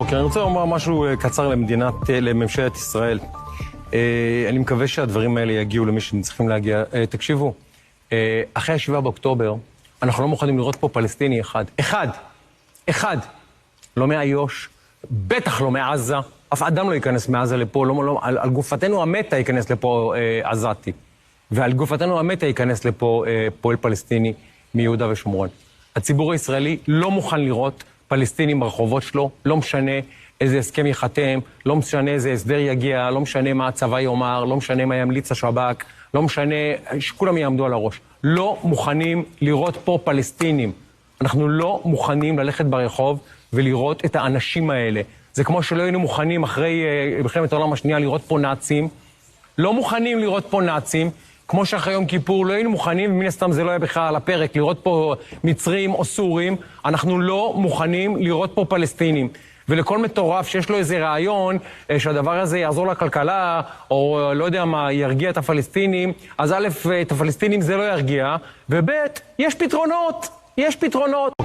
אוקיי, אני רוצה לומר משהו קצר לממשלת ישראל. אני מקווה שהדברים האלה יגיעו למי שהם צריכים להגיע. תקשיבו, אחרי 7 באוקטובר, אנחנו לא מוכנים לראות פה פלסטיני אחד. לא מאיו"ש, בטח לא מעזה, אף אדם לא ייכנס מעזה לפה, על גופתנו המתה ייכנס לפה עזתי, ועל גופתנו המתה ייכנס לפה פועל פלסטיני מיהודה ושומרון. הציבור הישראלי לא מוכן לראות פלסטינים ברחובות שלו, לא משנה איזה הסכם יחתם, לא משנה איזה הסדר יגיע, לא משנה מה הצבא יאמר, לא משנה מה ימליץ השב"כ, לא משנה, שכולם יעמדו על הראש. לא מוכנים לראות פה פלסטינים. אנחנו לא מוכנים ללכת ברחוב ולראות את האנשים האלה. זה כמו שלא היינו מוכנים אחרי מלחמת העולם השנייה לראות פה נאצים. לא מוכנים לראות פה נאצים, כמו שאחרי יום כיפור לא היינו מוכנים, ומן הסתם זה לא היה בכלל על הפרק, לראות פה מצרים או סורים. אנחנו לא מוכנים לראות פה פלסטינים. ולכל מטורף שיש לו איזה רעיון שהדבר הזה יעזור לכלכלה, או לא יודע מה, ירגיע את הפלסטינים, אז א', את הפלסטינים זה לא ירגיע, וב', יש פתרונות.